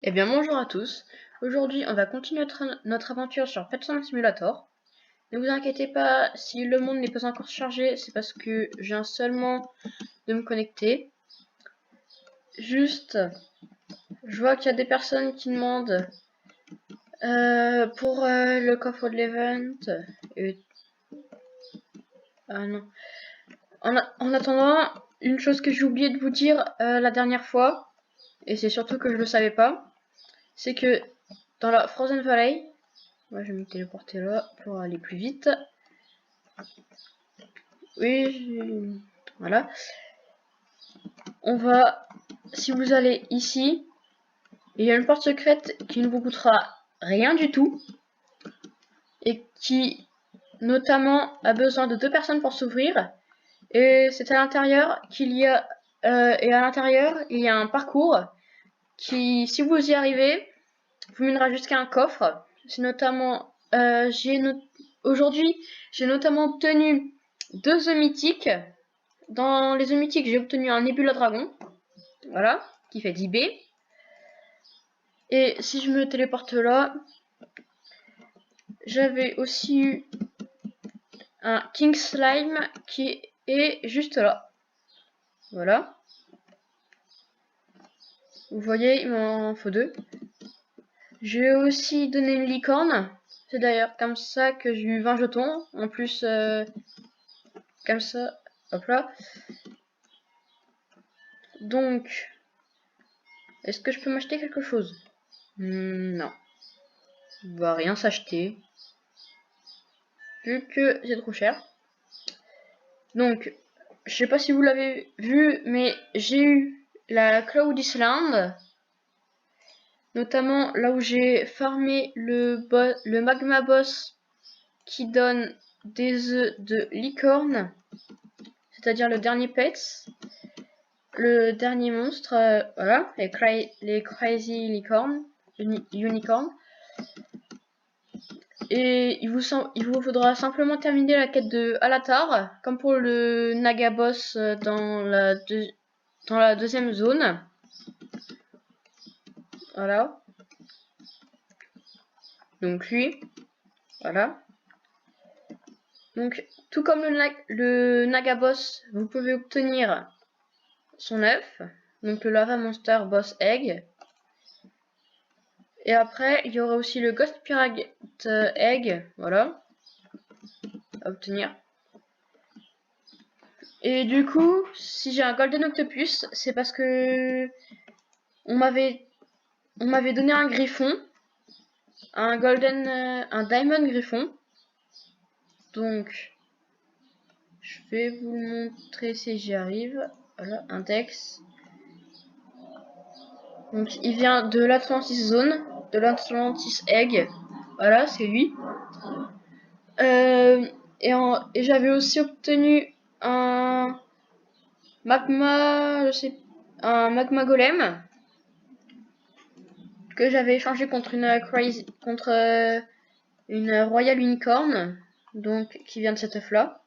Eh bien bonjour à tous, aujourd'hui on va continuer notre aventure sur Pet Simulator. Ne vous inquiétez pas, si le monde n'est pas encore chargé, c'est parce que je viens seulement de me connecter. Juste, je vois qu'il y a des personnes qui demandent pour le coffre de l'event. Ah non. En attendant, une chose que j'ai oublié de vous dire la dernière fois, et c'est surtout que je le savais pas, c'est que dans la Frozen Valley, moi je vais me téléporter là pour aller plus vite. Oui, voilà. On va, si vous allez ici, il y a une porte secrète qui ne vous coûtera rien du tout et qui notamment a besoin de 2 personnes pour s'ouvrir. Et c'est à l'intérieur qu'il y a il y a un parcours qui, si vous y arrivez, vous mènera jusqu'à un coffre. C'est notamment aujourd'hui j'ai notamment obtenu 2 œufs mythiques. Dans les œufs mythiques, j'ai obtenu un Nebula Dragon, voilà, qui fait 10 B. Et si je me téléporte là, j'avais aussi eu un King Slime qui est juste là. Voilà. Vous voyez, il m'en faut 2. J'ai aussi donné une licorne. C'est d'ailleurs comme ça que j'ai eu 20 jetons. En plus, comme ça, hop là. Donc, est-ce que je peux m'acheter quelque chose? Non. Il va rien s'acheter. Vu que c'est trop cher. Donc, je sais pas si vous l'avez vu, mais j'ai eu la Cloud Island. Notamment là où j'ai farmé le magma boss qui donne des œufs de licorne. C'est-à-dire le dernier pet. Le dernier monstre, voilà, les Crazy Licorn, Unicorn. Et il vous faudra simplement terminer la quête de Alatar, comme pour le Naga Boss dans la deuxième zone. Voilà. Donc lui, voilà. Donc tout comme le Naga Boss, vous pouvez obtenir son œuf, donc le Lava Monster Boss Egg. Et après, il y aura aussi le Ghost Pirate Egg, voilà, à obtenir. Et du coup, si j'ai un Golden Octopus, c'est parce que on m'avait donné un griffon, un Diamond Griffon. Donc, je vais vous le montrer si j'y arrive. Voilà, index. Donc, il vient de l'Atlantis Zone, de l'Atlantis Egg. Voilà, c'est lui. Et j'avais aussi obtenu un un magma golem que j'avais échangé contre une Royal Unicorn, donc qui vient de cet œuf là.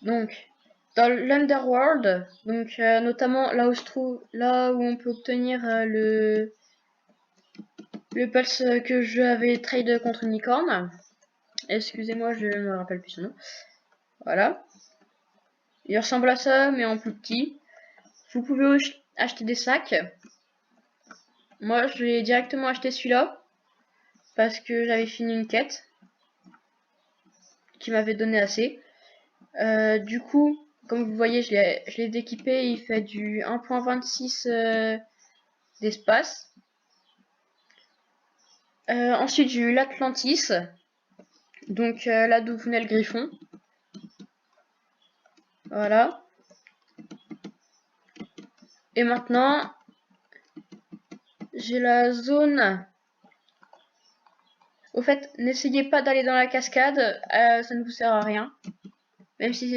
Donc dans l'Underworld, donc notamment là où on peut obtenir le pulse que j'avais trade contre une licorne. Excusez-moi, je me rappelle plus son nom. Voilà. Il ressemble à ça, mais en plus petit. Vous pouvez acheter des sacs. Moi, je vais directement acheter celui-là parce que j'avais fini une quête qui m'avait donné assez. Du coup, comme vous voyez, je l'ai équipé. Il fait du 1.26 d'espace. Ensuite, j'ai eu l'Atlantis. Donc là d'où venait le griffon. Voilà. Et maintenant, j'ai la zone. Au fait, n'essayez pas d'aller dans la cascade, ça ne vous sert à rien. Même si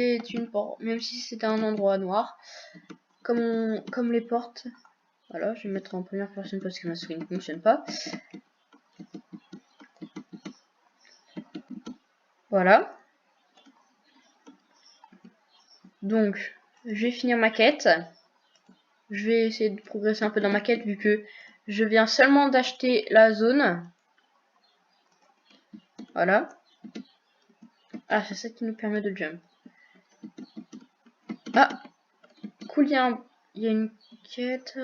c'est un endroit noir. Comme les portes. Voilà, je vais me mettre en première personne parce que ma souris ne fonctionne pas. Voilà. Donc, je vais finir ma quête. Je vais essayer de progresser un peu dans ma quête vu que je viens seulement d'acheter la zone. Voilà. Ah, c'est ça qui nous permet de jump. Ah, cool, il y a une quête.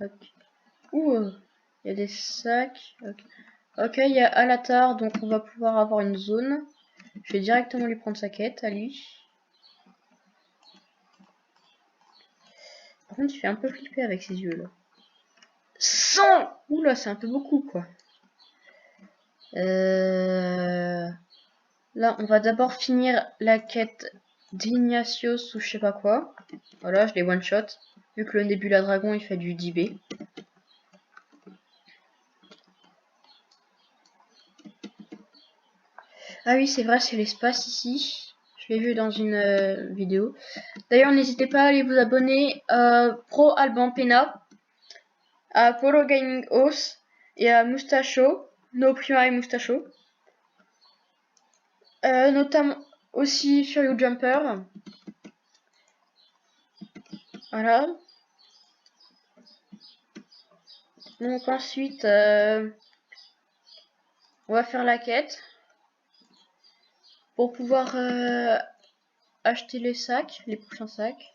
Okay. Ouh, il y a des sacs. Okay. Ok, il y a Alatar, donc on va pouvoir avoir une zone. Je vais directement lui prendre sa quête à lui. Par contre, il fait un peu flipper avec ses yeux là. 100! Oula, c'est un peu beaucoup quoi. Là, on va d'abord finir la quête d'Ignatios ou je sais pas quoi. Voilà, je l'ai one shot. Vu que le Nebula Dragon il fait du 10B. Ah oui, c'est vrai, c'est l'espace ici. Je l'ai vu dans une vidéo. D'ailleurs, n'hésitez pas à aller vous abonner à Pro Alban Pena, à Polo Gaming House et à Mustacho, No Prima et Mustacho. Notamment aussi Furio Jumper. Voilà. Donc ensuite, on va faire la quête pour pouvoir acheter les sacs, les prochains sacs.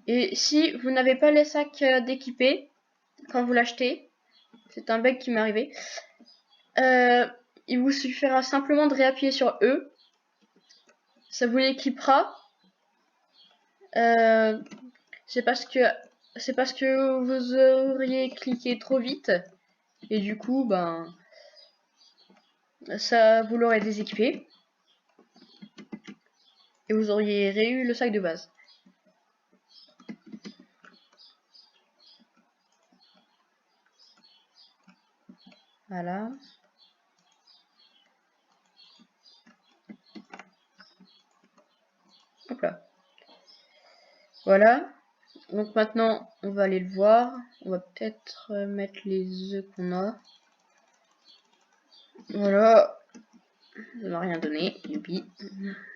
Et si vous n'avez pas les sacs d'équipés quand vous l'achetez, c'est un bug qui m'est arrivé, il vous suffira simplement de réappuyer sur E. Ça vous l'équipera. C'est parce que vous auriez cliqué trop vite et du coup ben ça vous l'aurez déséquipé et vous auriez réu le sac de base. Voilà. Hop là. Voilà. Donc maintenant on va aller le voir. On va peut-être mettre les œufs qu'on a. Voilà. Ça m'a rien donné. Youpi.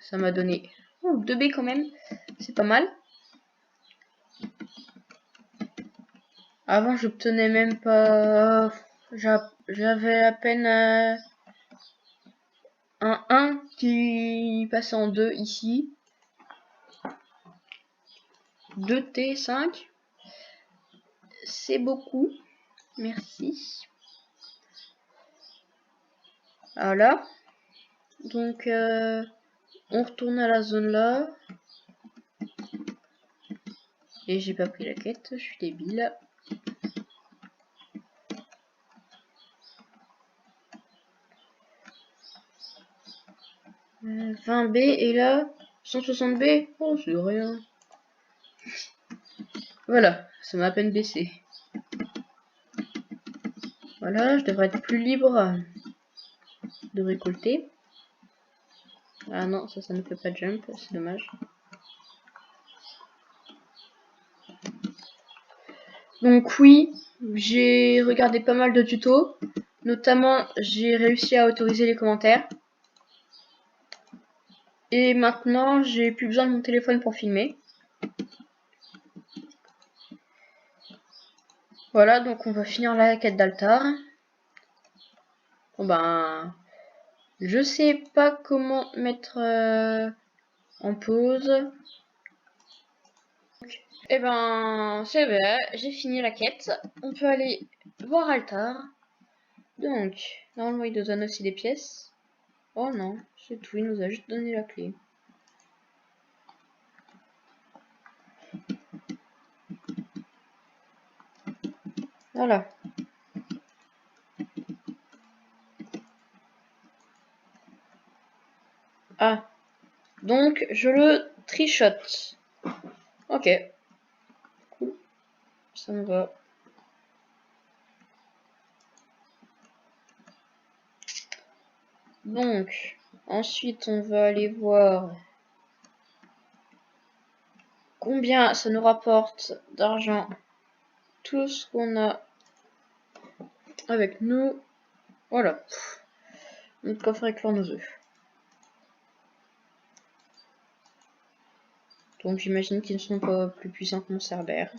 Ça m'a donné 2B quand même. C'est pas mal. Avant, j'obtenais même pas. J'avais à peine un 1 qui passait en 2 ici. 2T5. C'est beaucoup. Merci. Voilà. Donc, on retourne à la zone là. Et j'ai pas pris la quête, je suis débile. Euh, 20B et là 160B. Oh, c'est rien. Voilà, ça m'a à peine baissé. Voilà, je devrais être plus libre de récolter. Ah non, ça ne fait pas jump, c'est dommage. Donc oui, j'ai regardé pas mal de tutos. Notamment, j'ai réussi à autoriser les commentaires. Et maintenant, j'ai plus besoin de mon téléphone pour filmer. Voilà, donc on va finir la quête d'Altar. Bon ben, je sais pas comment mettre en pause. Et ben, c'est vrai, j'ai fini la quête. On peut aller voir Altar. Donc, normalement, il nous donne aussi des pièces. Oh non, c'est tout, il nous a juste donné la clé. Voilà. Ah, donc je le trichote. Ok. Cool. Ça me va. Donc, ensuite, on va aller voir combien ça nous rapporte d'argent tout ce qu'on a avec nous. Voilà. Notre coffre avec nos œufs. Donc j'imagine qu'ils ne sont pas plus puissants que mon Cerbère.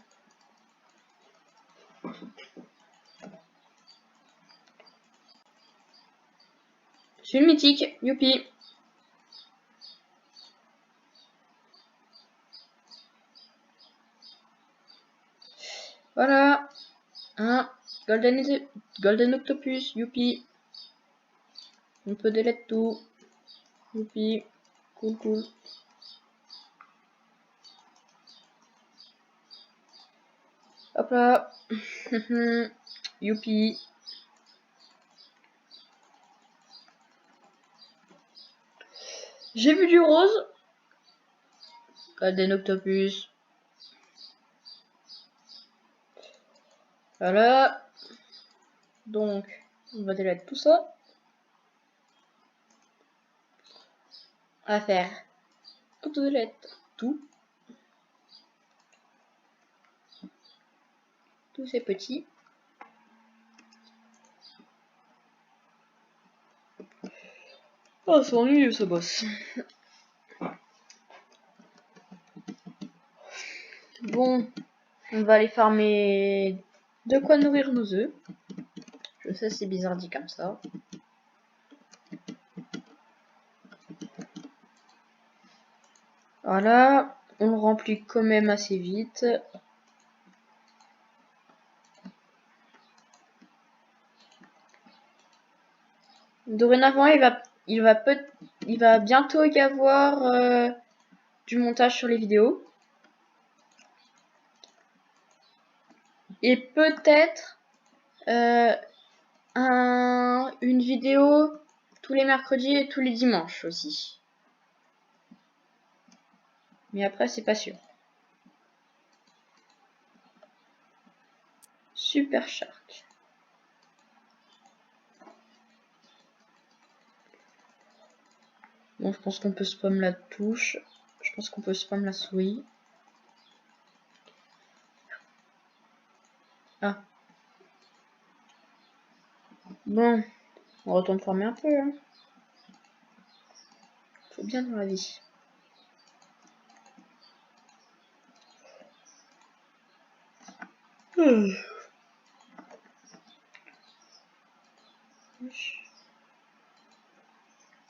C'est une mythique, youpi. Voilà. Un Golden Octopus, youpi. On peut delete tout. Youpi. Cool, cool. Hop là. Youpi. J'ai vu du rose. Golden Octopus. Voilà. Donc, on va delete tout ça. On va faire auto-delete tout. Tous ces petits. Oh, c'est ennuyeux ce boss. Bon, on va aller farmer de quoi nourrir nos œufs. Je sais, c'est bizarre dit comme ça. Voilà, on le remplit quand même assez vite. Dorénavant, il va bientôt y avoir du montage sur les vidéos. Et peut-être une vidéo tous les mercredis et tous les dimanches aussi. Mais après, c'est pas sûr. Super Shark. Bon, je pense qu'on peut spam la touche. Je pense qu'on peut spam la souris. Ah. Bon, on retourne farmer un peu. Hein. Faut bien dans la vie.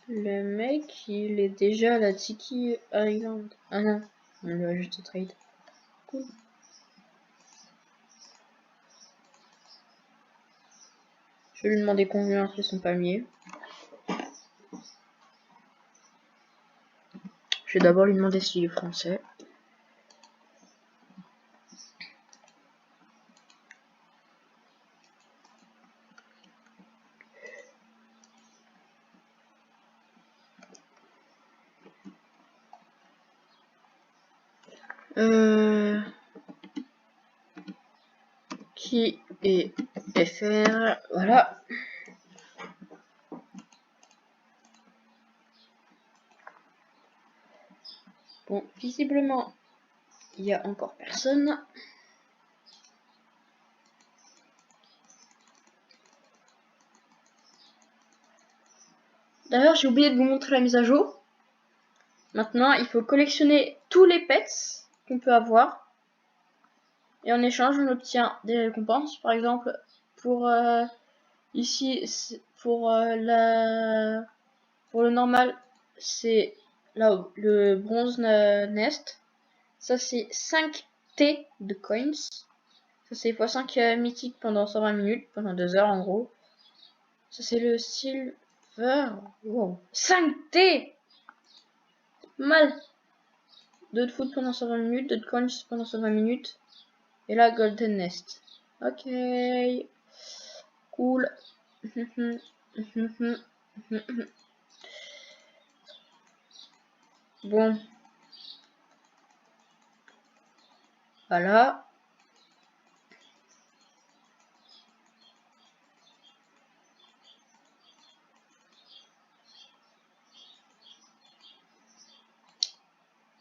Le mec, il est déjà à la Tiki Island. Ah non, on lui a juste trade. Cool. Je vais lui demander combien c'est son palmier. Je vais d'abord lui demander s'il est français. Qui est FR? Voilà. Bon, visiblement, il y a encore personne. D'ailleurs, j'ai oublié de vous montrer la mise à jour. Maintenant, il faut collectionner tous les pets qu'on peut avoir. Et en échange, on obtient des récompenses. Par exemple, pour ici, pour le normal, c'est là le bronze nest. Ça, c'est 5 T de coins. Ça, c'est x5 mythique pendant 120 minutes, pendant 2 heures en gros. Ça, c'est le silver. Wow. 5 T! Mal! 2 de foot pendant 120 minutes, 2 de coins pendant 120 minutes. Et là, golden nest. Ok. Cool. Bon. Voilà.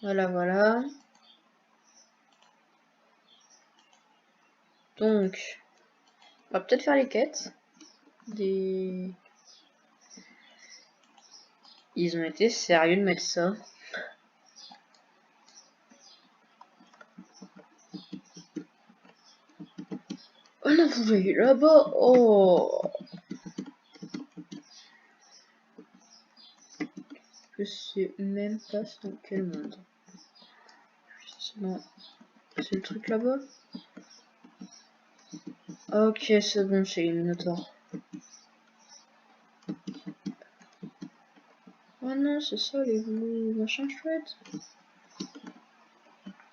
Voilà, voilà. Donc, on va peut-être faire les quêtes. Ils ont été sérieux de mettre ça. Oh non, vous voyez là-bas. Oh. Je sais même pas c'est dans quel monde. Non, c'est le truc là-bas. Ok, c'est bon, c'est les Minotaures. Oh non, c'est ça les machins chouettes.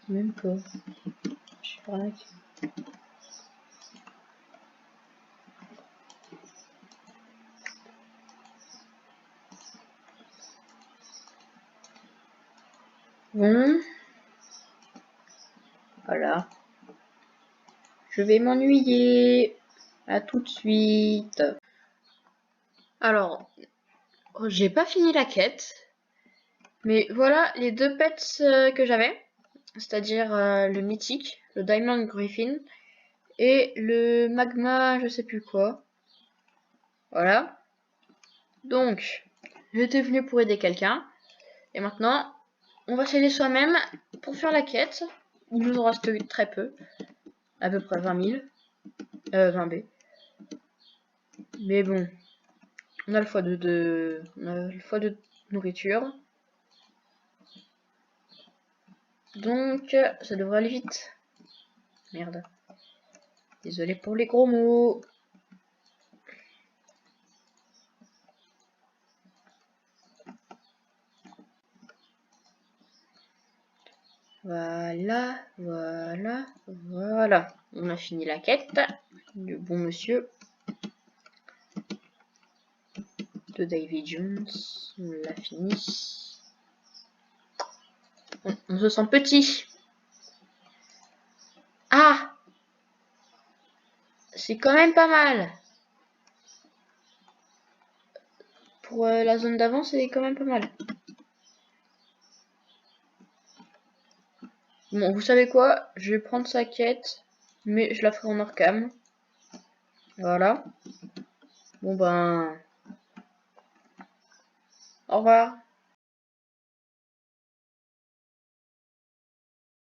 Même pas. Je suis pas là. Bon. Voilà. Je vais m'ennuyer. À tout de suite. Alors, j'ai pas fini la quête. Mais voilà les deux pets que j'avais. C'est-à-dire le mythique, le Diamond Griffin. Et le magma, je sais plus quoi. Voilà. Donc, j'étais venu pour aider quelqu'un. Et maintenant, on va s'aider soi-même pour faire la quête. Il nous en reste très peu. À peu près 20 000. 20 B. Mais bon. On a le foie on a le foie de nourriture. Donc, ça devrait aller vite. Merde. Désolé pour les gros mots. Voilà, voilà, voilà. On a fini la quête. Le bon monsieur de Davy Jones. On l'a fini. On se sent petit. Ah! C'est quand même pas mal. Pour la zone d'avant, c'est quand même pas mal. Bon, vous savez quoi? Je vais prendre sa quête, mais je la ferai en hors cam. Voilà. Bon ben... Au revoir.